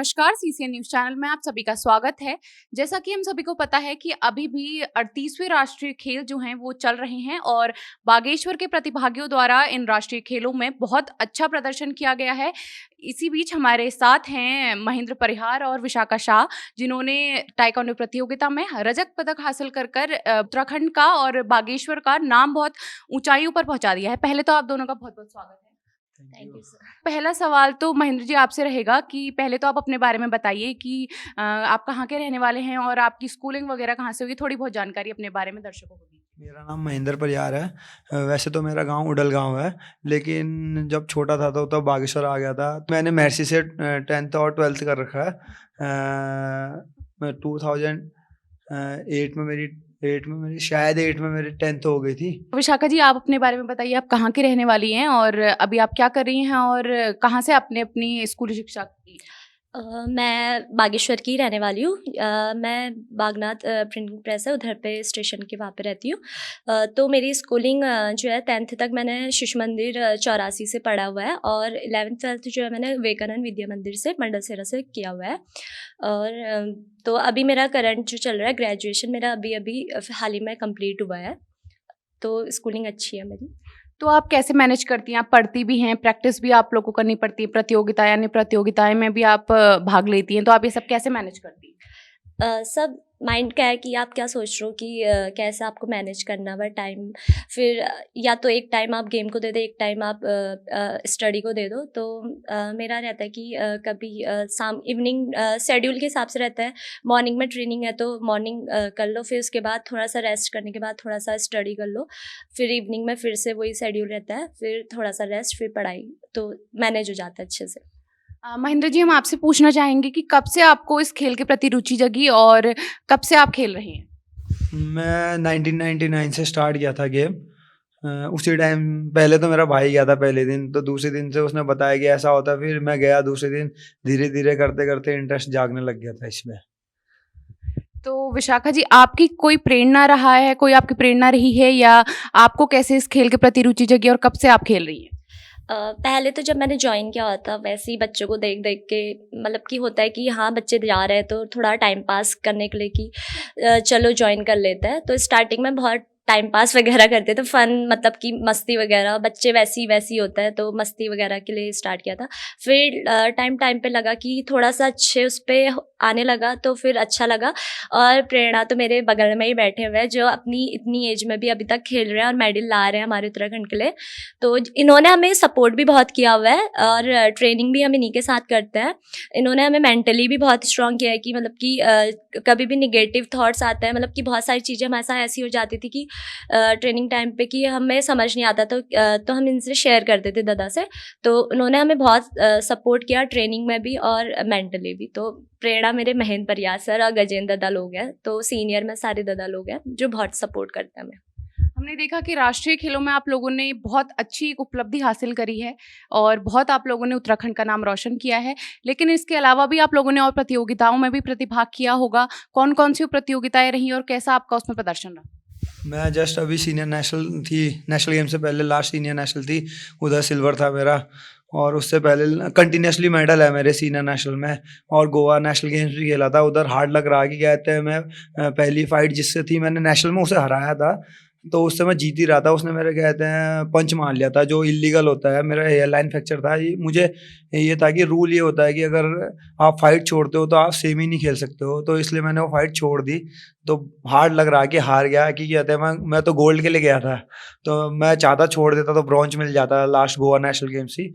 नमस्कार, CCN news channel में आप सभी का स्वागत है। जैसा कि हम सभी को पता है कि अभी भी 38वें राष्ट्रीय खेल जो हैं वो चल रहे हैं और बागेश्वर के प्रतिभागियों द्वारा इन राष्ट्रीय खेलों में बहुत अच्छा प्रदर्शन किया गया है। इसी बीच हमारे साथ हैं महेंद्र परिहार और विशाखा शाह, जिन्होंने ताइक्वांडो प्रतियोगिता में रजत पदक हासिल कर उत्तराखंड का और बागेश्वर का नाम बहुत ऊंचाइयों पर पहुंचा दिया है। पहले तो आप दोनों का बहुत-बहुत स्वागत है। Thank you sir. पहला सवाल तो महेंद्र जी आपसे रहेगा कि पहले तो आप अपने बारे में बताइए कि आप कहाँ के रहने वाले हैं और आपकी स्कूलिंग वगैरह कहाँ से हुई? थोड़ी बहुत जानकारी अपने बारे में दर्शकों को दीजिए। मेरा नाम महेंद्र परिहार है। वैसे तो मेरा गांव उडल गांव है, लेकिन जब छोटा था तो तब बागेश्वर आ गया था। मैंने महर्षि से 10th और 12th कर रखा है। मैं 2008 में मेरी शायद 8 में मेरी 10th हो गई थी। विशाखा जी आप अपने बारे में बताइए, आप कहाँ की रहने वाली हैं और अभी आप क्या कर रही हैं और कहाँ से आपने अपनी स्कूली शिक्षा की? मैं बागेश्वर की रहने वाली हूँ। मैं बागनाथ प्रिंटिंग प्रेस है उधर पे स्टेशन के वहाँ पे रहती हूँ। तो मेरी स्कूलिंग जो है 10th तक मैंने शिशु मंदिर 84 से पढ़ा हुआ है और 11th 12th जो है मैंने विवेकानंद विद्या मंदिर से मंडलसेरा से किया हुआ है। और तो अभी मेरा करंट जो चल रहा है ग्रेजुएशन मेरा अभी हाल ही में कंप्लीट हुआ है। तो स्कूलिंग अच्छी है मेरी। तो आप कैसे मैनेज करती हैं? आप पढ़ती भी हैं, प्रैक्टिस भी आप लोग को करनी पड़ती है, प्रतियोगिता यानी प्रतियोगिताएं में भी आप भाग लेती हैं, तो आप ये सब कैसे मैनेज करती हैं? सब माइंड का है कि आप क्या सोच रहे हो कि कैसे आपको मैनेज करना है टाइम। फिर या तो एक टाइम आप गेम को दे दो, एक टाइम आप स्टडी को दे दो। तो मेरा रहता है कि कभी शाम इवनिंग शेड्यूल के हिसाब से रहता है। मॉर्निंग में ट्रेनिंग है तो मॉर्निंग कर लो, फिर उसके बाद थोड़ा सा रेस्ट करने के बाद थोड़ा सा स्टडी कर लो। फिर इवनिंग में फिर से वही शेड्यूल रहता है, फिर थोड़ा सा रेस्ट, फिर पढ़ाई। तो मैनेज हो जाता है अच्छे से। महेंद्र जी हम आपसे पूछना चाहेंगे कि कब से आपको इस खेल के प्रति रुचि जगी और कब से आप खेल रहे हैं? मैं 1999 से स्टार्ट किया था गेम। उसी टाइम पहले तो मेरा भाई गया था पहले दिन, तो दूसरे दिन से उसने बताया कि ऐसा होता है। फिर मैं गया दूसरे दिन, धीरे धीरे करते करते इंटरेस्ट जागने लग गया था इसमें। तो विशाखा जी आपकी कोई प्रेरणा रहा है, कोई आपकी प्रेरणा रही है या आपको कैसे इस खेल के प्रति रुचि जगी और कब से आप खेल रही हैं? पहले तो जब मैंने ज्वाइन किया हुआ था वैसे ही बच्चों को देख देख के, मतलब कि होता है कि हाँ बच्चे जा रहे हैं तो थोड़ा टाइम पास करने के लिए कि चलो ज्वाइन कर लेते हैं। तो स्टार्टिंग में बहुत टाइम पास वगैरह करते थे, फन मतलब कि मस्ती वगैरह, बच्चे वैसी होता है तो मस्ती वगैरह के लिए स्टार्ट किया था। फिर टाइम पे लगा कि थोड़ा सा अच्छे उस पर आने लगा तो फिर अच्छा लगा। और प्रेरणा तो मेरे बगल में ही बैठे हुए हैं जो अपनी इतनी एज में भी अभी तक खेल रहे हैं और मेडल ला रहे हैं हमारे उत्तराखंड के लिए। तो इन्होंने हमें सपोर्ट भी बहुत किया हुआ है और ट्रेनिंग भी हम इन्हीं के साथ करते हैं। इन्होंने हमें मेंटली भी बहुत स्ट्रॉन्ग किया है कि मतलब कि कभी भी निगेटिव थॉट्स आते हैं, मतलब कि बहुत सारी चीज़ें हमारे साथ ऐसी हो जाती थी कि ट्रेनिंग टाइम पे कि हमें समझ नहीं आता तो हम इनसे शेयर करते थे दादा से। तो उन्होंने हमें बहुत सपोर्ट किया ट्रेनिंग में भी और मेंटली भी। तो प्रेरणा मेरे महेंद्र परिहार सर और गजेंद्र दादा लोग हैं, तो सीनियर में सारे दादा लोग हैं जो बहुत सपोर्ट करते हैं हमें। हमने देखा कि राष्ट्रीय खेलों में आप लोगों ने बहुत अच्छी एक उपलब्धि हासिल करी है और बहुत आप लोगों ने उत्तराखंड का नाम रोशन किया है, लेकिन इसके अलावा भी आप लोगों ने और प्रतियोगिताओं में भी प्रतिभाग किया होगा। कौन कौन सी प्रतियोगिताएं रहीं और कैसा आपका उसमें प्रदर्शन रहा? मैं जस्ट अभी सीनियर नेशनल थी, नेशनल गेम से पहले लास्ट सीनियर नेशनल थी, उधर सिल्वर था मेरा। और उससे पहले कंटिन्यूसली मेडल है मेरे सीनियर नेशनल में। और गोवा नेशनल गेम्स भी खेला था, उधर हार्ड लग रहा कि कहते हैं मैं पहली फाइट जिससे थी मैंने नेशनल में उसे हराया था। तो उससे मैं जीत ही रहा था, उसने मेरे कहते हैं पंच मार लिया था जो इलीगल होता है। मेरा हेयर लाइन फ्रैक्चर था। मुझे ये था कि रूल ये होता है कि अगर आप फाइट छोड़ते हो तो आप सेमी नहीं खेल सकते हो, तो इसलिए मैंने वो फाइट छोड़ दी। तो हार्ड लग रहा कि हार गया कि कहते हैं मैं तो गोल्ड के लिए गया था, तो मैं चाहता छोड़ देता तो ब्रॉन्ज मिल जाता लास्ट गोवा नेशनल गेम्स ही।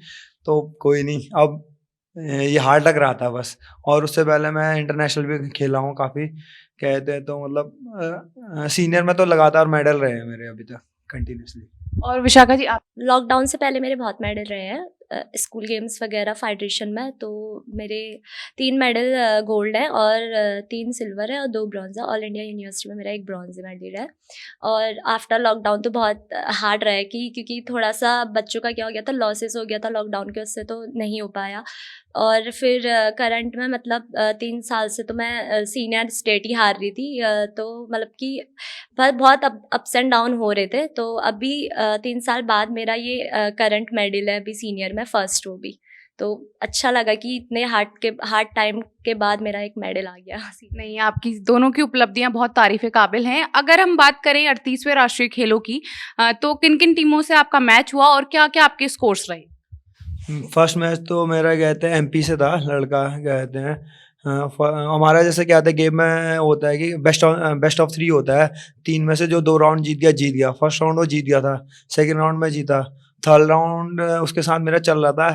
तो कोई नहीं, अब ये हार्ड लग रहा था बस। और उससे पहले मैं इंटरनेशनल भी खेला हूँ काफ़ी कहते हैं, तो मतलब सीनियर में तो लगातार मेडल रहे हैं मेरे अभी तक कंटिन्यूसली। और विशाखा जी आप? लॉकडाउन से पहले मेरे बहुत मेडल रहे हैं स्कूल गेम्स वगैरह फेडरेशन में। तो मेरे 3 मेडल गोल्ड है और 3 सिल्वर है और 2 ब्रॉन्ज है। ऑल इंडिया यूनिवर्सिटी में मेरा 1 ब्रॉन्ज मेडल है। और आफ्टर लॉकडाउन तो बहुत हार्ड रहा है कि क्योंकि थोड़ा सा बच्चों का क्या हो गया था, लॉसेस हो गया था लॉकडाउन के, उससे तो नहीं हो पाया। और फिर करंट में मतलब 3 साल से तो मैं सीनियर स्टेट ही हार रही थी। तो मतलब कि बहुत अप्स एंड डाउन हो रहे थे। तो अभी 3 साल बाद मेरा ये करंट मेडल है अभी सीनियर में, फर्स्ट वो भी। तो अच्छा लगा कि इतने हार्ड टाइम के बाद मेरा एक मेडल आ गया। नहीं, आपकी दोनों की उपलब्धियां बहुत तारीफ़ काबिल हैं। अगर हम बात करें 38वें राष्ट्रीय खेलों की, तो किन-किन टीमों से आपका मैच हुआ और क्या-क्या आपके स्कोर्स रहे? फर्स्ट मैच तो मेरा कहते हैं एमपी से था, लड़का कहते हैं। हमारा जैसे क्या होता है गेम में होता है कि बेस्ट ऑफ 3 होता है। 3 में से जो 2 राउंड जीत गया। फर्स्ट राउंड वो जीत गया था, सेकंड राउंड में जीता, थर्ड राउंड उसके साथ मेरा चल रहा था।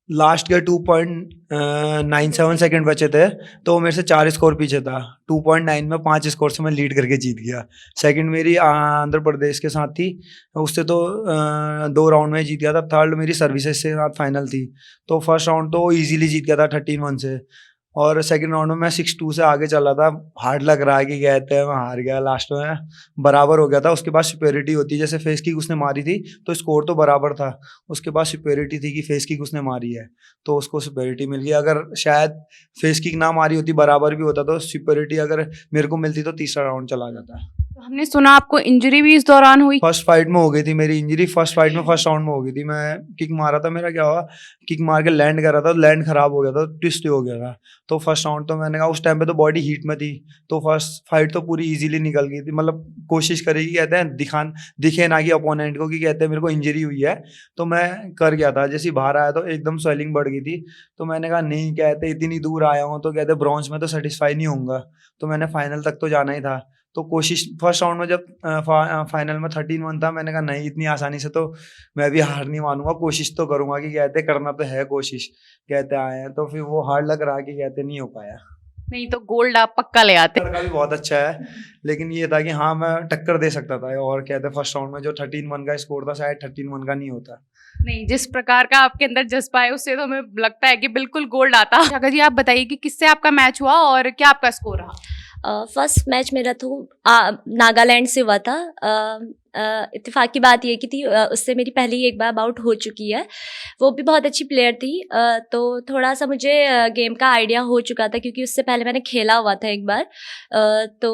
लास्ट के 2.97 सेकंड बचे थे, तो वो मेरे से 4 स्कोर पीछे था। 2.9 में 5 स्कोर से मैं लीड करके जीत गया। सेकंड मेरी आंध्र प्रदेश के साथ थी, उससे तो 2 राउंड में जीत गया था। थर्ड मेरी सर्विसेज के साथ फाइनल थी, तो फर्स्ट राउंड तो इजीली जीत गया था 13-1 से। और सेकंड राउंड में मैं 6-2 से आगे चला था। हार्ड लग रहा है कि कहते हैं मैं हार गया, लास्ट में बराबर हो गया था। उसके बाद सुपेरिटी होती है, जैसे फेस किक उसने मारी थी तो स्कोर तो बराबर था। उसके बाद सुपेरिटी थी कि फेस किक उसने मारी है तो उसको सुपेरिटी मिल गई। अगर शायद फेस किक ना मारी होती, बराबर भी होता, तो सुपेरिटी अगर मेरे को मिलती तो तीसरा राउंड चला जाता। तो हमने सुना आपको इंजरी भी इस दौरान हुई? फर्स्ट फाइट में हो गई थी मेरी इंजरी। फर्स्ट फाइट में फर्स्ट राउंड में हो गई थी। मैं किक मारा था, मेरा क्या हुआ, किक मार के लैंड कर रहा था, लैंड खराब हो गया था, ट्विस्ट हो गया था। तो फर्स्ट राउंड तो मैंने कहा, उस टाइम पे तो बॉडी हीट में थी, तो फर्स्ट फाइट तो पूरी इजीली निकल गई थी। मतलब कोशिश करेगी, कहते हैं दिखे ना कि अपोनेंट को कि कहते हैं मेरे को इंजरी हुई है, तो मैं कर गया था। जैसे ही बाहर आया तो एकदम स्वेलिंग बढ़ गई थी, तो मैंने कहा नहीं, कहते इतनी दूर आया हूँ तो कहते ब्रॉन्ज में तो सेटिस्फाई नहीं होऊंगा, तो मैंने फाइनल तक तो जाना ही था। तो कोशिश फर्स्ट राउंड में जब फाइनल में 13-1 था, मैंने कहा नहीं, इतनी आसानी से तो मैं भी हार नहीं मानूंगा, कोशिश तो करूंगा कि कहते करना तो है कोशिश, कहते आए हैं। तो फिर वो हार्ड लग रहा कि कहते नहीं हो पाया। नहीं तो गोल्ड आप पक्का ले आते। लड़का भी बहुत अच्छा है, लेकिन ये था कि हाँ मैं टक्कर दे सकता था। और कहते फर्स्ट राउंड में जो 13-1 का स्कोर था, शायद 13-1 का नहीं होता। नहीं, जिस प्रकार का आपके अंदर जज्बा है उससे तो हमें लगता है कि बिल्कुल गोल्ड आता। शाका जी, आप बताइए कि किससे आपका मैच हुआ और क्या आपका स्कोर रहा? फर्स्ट मैच मेरा तो नागालैंड से हुआ था। इत्तेफाक की बात ये की थी, उससे मेरी पहले ही एक बार बाउट हो चुकी है। वो भी बहुत अच्छी प्लेयर थी, तो थोड़ा सा मुझे गेम का आइडिया हो चुका था क्योंकि उससे पहले मैंने खेला हुआ था एक बार। तो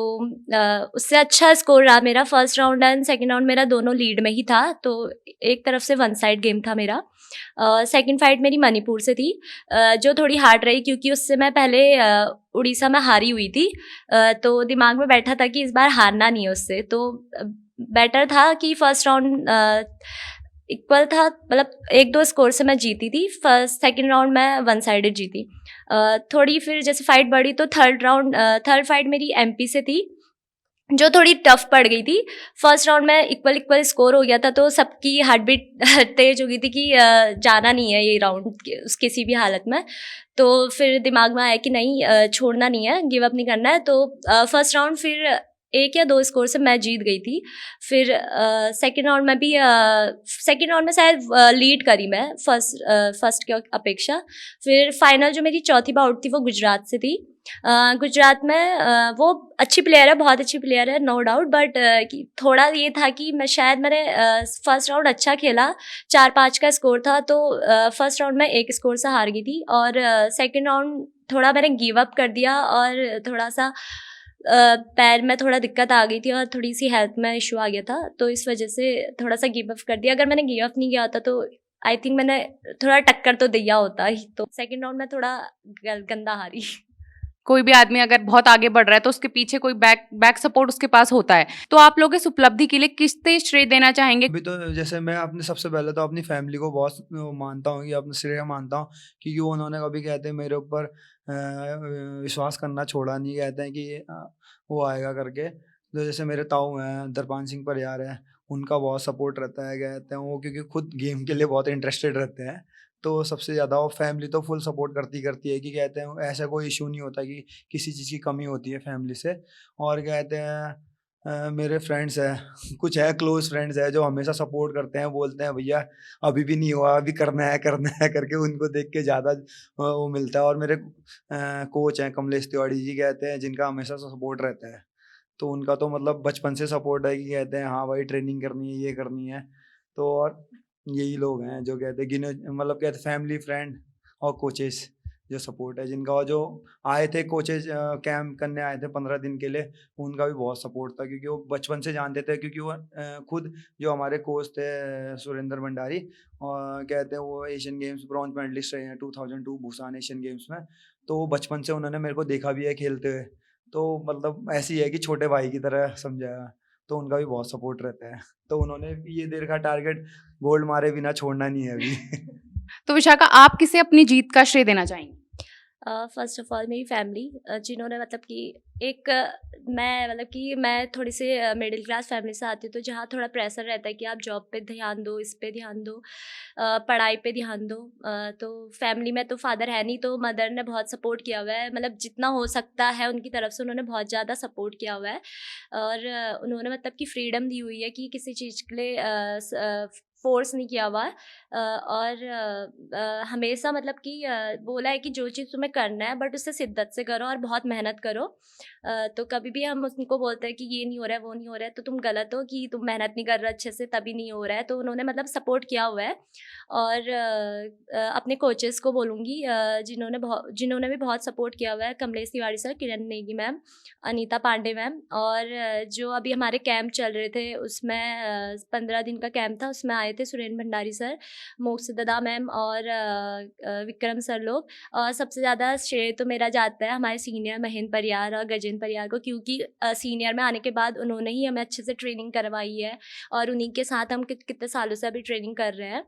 उससे अच्छा स्कोर रहा मेरा। First round and second round मेरा दोनों लीड में ही था, तो एक तरफ से वन साइड गेम था मेरा। सेकंड फाइट मेरी मणिपुर से थी, जो थोड़ी हार्ड रही क्योंकि उससे मैं पहले उड़ीसा में हारी हुई थी। तो दिमाग में बैठा था कि इस बार हारना नहीं है उससे, तो बेटर था कि फर्स्ट राउंड इक्वल था, मतलब 1-2 स्कोर से मैं जीती थी। फर्स्ट सेकंड राउंड मैं वन साइडेड जीती। थोड़ी फिर जैसे फाइट बढ़ी तो थर्ड फाइट मेरी एमपी से थी, जो थोड़ी टफ पड़ गई थी। फर्स्ट राउंड में इक्वल स्कोर हो गया था, तो सबकी हार्ट बीट तेज हो गई थी कि जाना नहीं है ये राउंड किसी भी हालत में। तो फिर दिमाग में आया कि नहीं, छोड़ना नहीं है, गिव अप नहीं करना है। तो फर्स्ट राउंड फिर 1 या 2 स्कोर से मैं जीत गई थी। फिर सेकंड राउंड में भी सेकंड राउंड में शायद लीड करी मैं फर्स्ट की अपेक्षा। फिर फाइनल जो मेरी चौथी बाउट थी वो गुजरात से थी। गुजरात में वो अच्छी प्लेयर है, बहुत अच्छी प्लेयर है, नो डाउट। बट थोड़ा ये था कि मैंने फर्स्ट राउंड अच्छा खेला, 4-5 का स्कोर था, तो फर्स्ट राउंड में 1 स्कोर से हार गई थी। और सेकंड राउंड थोड़ा मैंने गिव अप कर दिया और थोड़ा सा पैर में थोड़ा दिक्कत आ गई थी और थोड़ी सी हेल्थ में इशू आ गया था, तो इस वजह से थोड़ा सा गिव अप कर दिया। अगर मैंने गिव अप नहीं किया होता तो आई थिंक मैंने थोड़ा टक्कर तो दिया होता ही। तो सेकंड राउंड में थोड़ा गंदा हारी। कोई भी आदमी अगर बहुत आगे बढ़ रहा है तो उसके पीछे कोई बैक सपोर्ट उसके पास होता है। तो आप लोग इस उपलब्धि के लिए किससे श्रेय देना चाहेंगे? अभी तो जैसे मैं अपने सबसे पहले तो अपनी फैमिली को बहुत मानता हूँ, कि अपने श्रेय मानता हूँ, क्योंकि उन्होंने कभी कहते हैं मेरे ऊपर विश्वास करना छोड़ा नहीं। कहते हैं कि वो आएगा करके। तो जैसे मेरे ताऊ हैं, दरपान सिंह परियार है, उनका बहुत सपोर्ट रहता है। कहते हैं वो क्योंकि खुद गेम के लिए बहुत इंटरेस्टेड रहते हैं, तो सबसे ज़्यादा वो फैमिली तो फुल सपोर्ट करती है। कि कहते हैं ऐसा कोई इशू नहीं होता कि किसी चीज़ की कमी होती है फैमिली से। और कहते हैं मेरे फ्रेंड्स हैं, कुछ है क्लोज फ्रेंड्स है जो हमेशा सपोर्ट करते हैं, बोलते हैं भैया अभी भी नहीं हुआ, अभी करना है करके उनको देख के ज़्यादा वो मिलता है। और मेरे कोच हैं कमलेश तिवारी जी, कहते हैं जिनका हमेशा सपोर्ट रहता है, तो उनका तो मतलब बचपन से सपोर्ट है कि कहते हैं हाँ भाई ट्रेनिंग करनी है, ये करनी है। तो और यही लोग हैं जो कहते हैं गिने, मतलब कहते फैमिली फ्रेंड और कोचेस, जो सपोर्ट है, जिनका जो आए थे कोचेज कैंप करने आए थे 15 दिन के लिए, उनका भी बहुत सपोर्ट था, क्योंकि वो बचपन से जानते थे, क्योंकि वो खुद जो हमारे कोच थे सुरेंद्र भंडारी, और कहते हैं वो एशियन गेम्स ब्रॉन्ज मेडलिस्ट रहे हैं 2002 बुसान एशियन गेम्स में। तो वो बचपन से उन्होंने मेरे को देखा भी है खेलते हुए, तो मतलब ऐसी है कि छोटे भाई की तरह समझाया, तो उनका भी बहुत सपोर्ट रहता है। तो उन्होंने ये देर का टारगेट गोल्ड मारे बिना छोड़ना नहीं है अभी। तो विशाखा, आप किसे अपनी जीत का श्रेय देना चाहेंगी? फ़र्स्ट ऑफ़ ऑल मेरी फैमिली, जिन्होंने मतलब कि एक मैं मतलब कि मैं थोड़ी सी मिडिल क्लास फैमिली से आती हूँ, तो जहाँ थोड़ा प्रेशर रहता है कि आप जॉब पे ध्यान दो, इस पे ध्यान दो, पढ़ाई पे ध्यान दो। तो फैमिली में तो फादर है नहीं, तो मदर ने बहुत सपोर्ट किया हुआ है, मतलब जितना हो सकता है उनकी तरफ से उन्होंने बहुत ज़्यादा सपोर्ट किया हुआ है। और उन्होंने मतलब कि फ्रीडम दी हुई है कि किसी चीज़ के लिए फ़ोर्स नहीं किया हुआ है। और हमेशा मतलब कि बोला है कि जो चीज़ तुम्हें करना है बट उसे शिद्दत से करो और बहुत मेहनत करो। तो कभी भी हम उनको बोलते हैं कि ये नहीं हो रहा है, वो नहीं हो रहा है, तो तुम गलत हो कि तुम मेहनत नहीं कर रहे अच्छे से तभी नहीं हो रहा है। तो उन्होंने मतलब सपोर्ट किया हुआ है। और अपने कोचेस को बोलूँगी, जिन्होंने भी बहुत सपोर्ट किया हुआ है, कमलेश तिवारी सर, किरण नेगी मैम, अनीता पांडे मैम। और जो अभी हमारे कैंप चल रहे थे उसमें 15 दिन का कैंप था, उसमें आए थे सुरेंद्र भंडारी सर, मोक्षदा मैम और विक्रम सर लोग। और सबसे ज़्यादा श्रेय तो मेरा जाता है हमारे सीनियर महेंद्र परियार और गजेंद्र परियार को, क्योंकि सीनियर में आने के बाद उन्होंने ही हमें अच्छे से ट्रेनिंग करवाई है और उन्हीं के साथ हम कितने सालों से अभी ट्रेनिंग कर रहे हैं।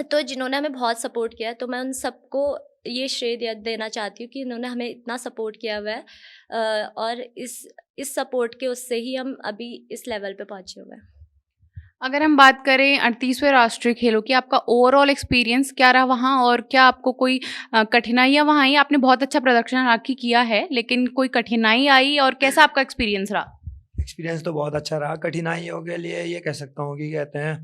तो जिन्होंने हमें बहुत सपोर्ट किया है, तो मैं उन सबको ये श्रेय देना चाहती हूँ कि इन्होंने हमें इतना सपोर्ट किया हुआ है। और इस सपोर्ट के उससे ही हम अभी इस लेवल पे पहुँचे हुए हैं। अगर हम बात करें 38वें राष्ट्रीय खेलों की, आपका ओवरऑल एक्सपीरियंस क्या रहा वहाँ, और क्या आपको कोई कठिनाइयाँ वहाँ आई? आपने बहुत अच्छा प्रदर्शन हालाँकि किया है, लेकिन कोई कठिनाई आई और कैसा आपका एक्सपीरियंस रहा? एक्सपीरियंस तो बहुत अच्छा रहा। कठिनाइयों के लिए ये कह सकता हूँ कि कहते हैं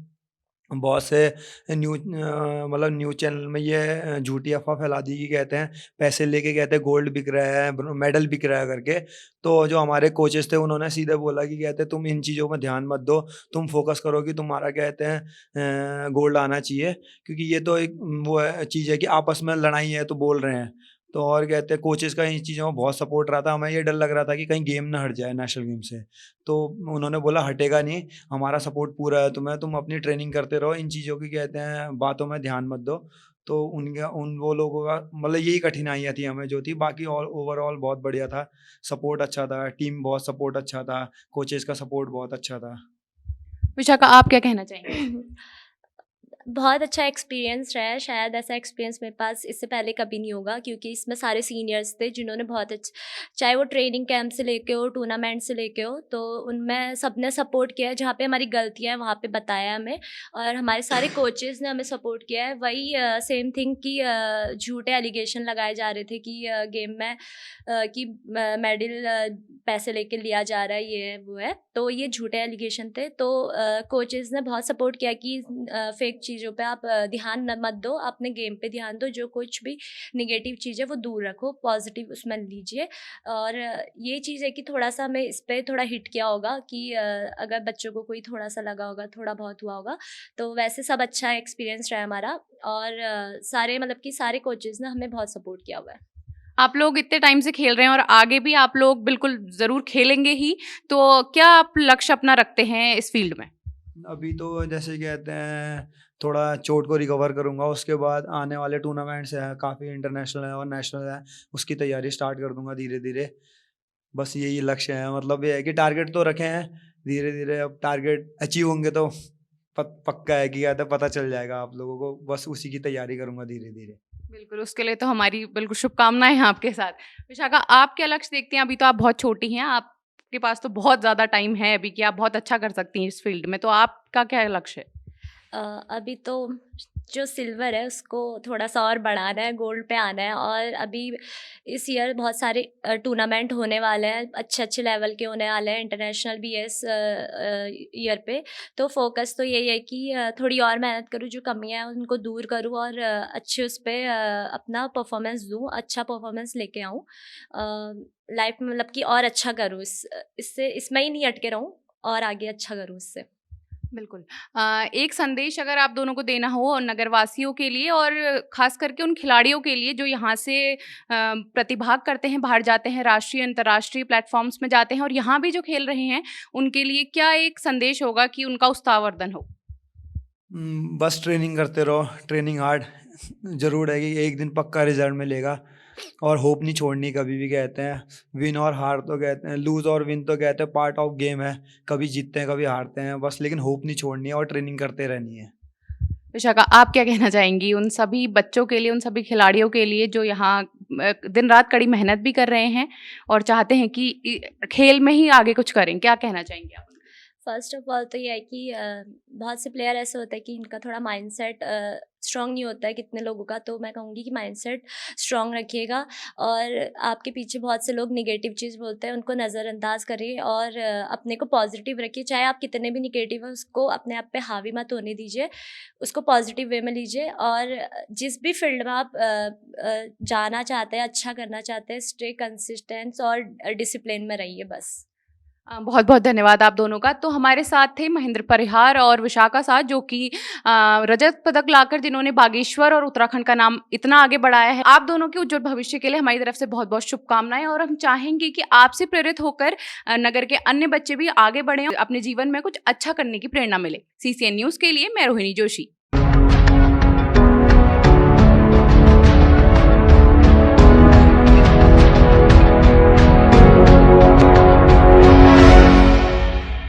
बहुत से मतलब न्यूज़ चैनल में ये झूठी अफ़वाह फैला दी कि कहते हैं पैसे लेके कहते हैं गोल्ड बिक रहा है, मेडल बिक रहा है करके। तो जो हमारे कोचेस थे उन्होंने सीधे बोला कि कहते हैं तुम इन चीज़ों में ध्यान मत दो, तुम फोकस करो कि तुम्हारा कहते हैं गोल्ड आना चाहिए, क्योंकि ये तो एक वो है चीज़ है कि आपस में लड़ाई है तो बोल रहे हैं। तो और कहते हैं कोचेस का इन चीज़ों में बहुत सपोर्ट रहा था। हमें ये डर लग रहा था कि कहीं गेम ना हट जाए नेशनल गेम से, तो उन्होंने बोला हटेगा नहीं, हमारा सपोर्ट पूरा है तुम्हें, तुम अपनी ट्रेनिंग करते रहो, इन चीज़ों की कहते हैं बातों में ध्यान मत दो। तो वो लोगों का मतलब यही कठिनाइयाँ थी हमें जो थी, बाकी ऑल ओवरऑल बहुत बढ़िया था, सपोर्ट अच्छा था, टीम बहुत सपोर्ट अच्छा था, कोचेस का सपोर्ट बहुत अच्छा था। विशाखा, आप क्या कहना चाहेंगे? बहुत अच्छा एक्सपीरियंस रहा है, शायद ऐसा एक्सपीरियंस मेरे पास इससे पहले कभी नहीं होगा, क्योंकि इसमें सारे सीनियर्स थे जिन्होंने बहुत चाहे वो ट्रेनिंग कैंप से लेके हो, टूर्नामेंट से लेके हो, तो उनमें सबने सपोर्ट किया है। जहाँ पे हमारी गलतियाँ हैं वहाँ पे बताया हमें, और हमारे सारे कोचेस ने हमें सपोर्ट किया है। वही सेम थिंग कि झूठे एलिगेशन लगाए जा रहे थे कि गेम में कि मेडल पैसे लेके लिया जा रहा है, ये है वो है, तो ये झूठे एलिगेशन थे। तो कोचेस ने बहुत सपोर्ट किया कि फेक चीज़ों पे आप ध्यान मत दो, अपने गेम पे ध्यान दो, जो कुछ भी नेगेटिव चीज़ है वो दूर रखो, पॉजिटिव उसमें लीजिए। और ये चीज़ है कि थोड़ा सा हमें इस पे थोड़ा हिट किया होगा कि अगर बच्चों को कोई थोड़ा सा लगा होगा, थोड़ा बहुत हुआ होगा, तो वैसे सब अच्छा एक्सपीरियंस रहा हमारा। और सारे मतलब कि सारे कोचेस ने हमें बहुत सपोर्ट किया हुआ है। आप लोग इतने टाइम से खेल रहे हैं और आगे भी आप लोग बिल्कुल ज़रूर खेलेंगे ही, तो क्या आप लक्ष्य अपना रखते हैं इस फील्ड में? अभी तो जैसे कहते हैं थोड़ा चोट को रिकवर करूँगा, उसके बाद आने वाले टूर्नामेंट्स हैं काफ़ी, इंटरनेशनल है और नेशनल है, उसकी तैयारी स्टार्ट कर दूँगा धीरे-धीरे। बस यही लक्ष्य है, मतलब ये है कि टारगेट तो रखे हैं, धीरे-धीरे अब टारगेट अचीव होंगे तो पक्का है कि कहते हैं पता चल जाएगा आप लोगों को, बस उसी की तैयारी करूँगा धीरे-धीरे। बिल्कुल, उसके लिए तो हमारी बिल्कुल शुभकामनाएँ हैं आपके साथ। विशाखा, आप क्या लक्ष्य देखती हैं? अभी तो आप बहुत छोटी हैं, आपके पास तो बहुत ज़्यादा टाइम है अभी कि आप बहुत अच्छा कर सकती हैं इस फील्ड में, तो आपका क्या लक्ष्य है? अभी तो जो सिल्वर है उसको थोड़ा सा और बढ़ाना है, गोल्ड पे आना है। और अभी इस ईयर बहुत सारे टूर्नामेंट होने वाले हैं, अच्छे अच्छे लेवल के होने वाले हैं, इंटरनेशनल भी है इस ईयर पे। तो फोकस तो यही है कि थोड़ी और मेहनत करूँ, जो कमियां हैं उनको दूर करूँ, और अच्छे उस पर अपना परफॉर्मेंस दूँ, अच्छा परफॉर्मेंस लेके आऊँ लाइफ में, मतलब कि और अच्छा करूँ, इससे इसमें ही नहीं अटके रहूँ और आगे अच्छा करूँ इससे। बिल्कुल। एक संदेश अगर आप दोनों को देना हो नगरवासियों के लिए और ख़ास करके उन खिलाड़ियों के लिए जो यहाँ से प्रतिभाग करते हैं, बाहर जाते हैं, राष्ट्रीय, अंतर्राष्ट्रीय प्लेटफ़ॉर्म्स में जाते हैं और यहाँ भी जो खेल रहे हैं, उनके लिए क्या एक संदेश होगा कि उनका उत्साहवर्धन हो? बस ट्रेनिंग करते रहो, ट्रेनिंग हार्ड। ज़रूर है कि एक दिन पक्का रिज़ल्ट मिलेगा और होप नहीं छोड़नी कभी भी। कहते हैं विन और हार तो कहते हैं, लूज़ और विन तो कहते हैं पार्ट ऑफ गेम है, कभी जीतते हैं कभी हारते हैं बस, लेकिन होप नहीं छोड़नी है और ट्रेनिंग करते रहनी है। विशाखा, आप क्या कहना चाहेंगी उन सभी बच्चों के लिए, उन सभी खिलाड़ियों के लिए जो यहाँ दिन-रात कड़ी मेहनत भी कर रहे हैं और चाहते हैं कि खेल में ही आगे कुछ करें? क्या कहना चाहेंगी आप? फर्स्ट ऑफ ऑल तो ये है कि बहुत से प्लेयर ऐसे होते हैं कि इनका थोड़ा माइंडसेट स्ट्रांग नहीं होता है कितने लोगों का, तो मैं कहूँगी कि माइंडसेट स्ट्रांग रखिएगा और आपके पीछे बहुत से लोग निगेटिव चीज़ बोलते हैं, उनको नज़रअंदाज करिए और अपने को पॉजिटिव रखिए। चाहे आप कितने भी निगेटिव हैं, उसको अपने आप पे हावी मत होने दीजिए, उसको पॉजिटिव वे में लीजिए और जिस भी फील्ड में आप जाना चाहते हैं, अच्छा करना चाहते हैं, स्टे कंसिस्टेंस और डिसिप्लिन में रहिए बस। बहुत-बहुत धन्यवाद आप दोनों का। तो हमारे साथ थे महेंद्र परिहार और विशाखा साह जो कि रजत पदक लाकर जिन्होंने बागेश्वर और उत्तराखंड का नाम इतना आगे बढ़ाया है। आप दोनों के उज्जवल भविष्य के लिए हमारी तरफ से बहुत-बहुत शुभकामनाएँ और हम चाहेंगे कि आपसे प्रेरित होकर नगर के अन्य बच्चे भी आगे बढ़ें, अपने जीवन में कुछ अच्छा करने की प्रेरणा मिले। सीसीएन न्यूज़ के लिए मैं रोहिणी जोशी।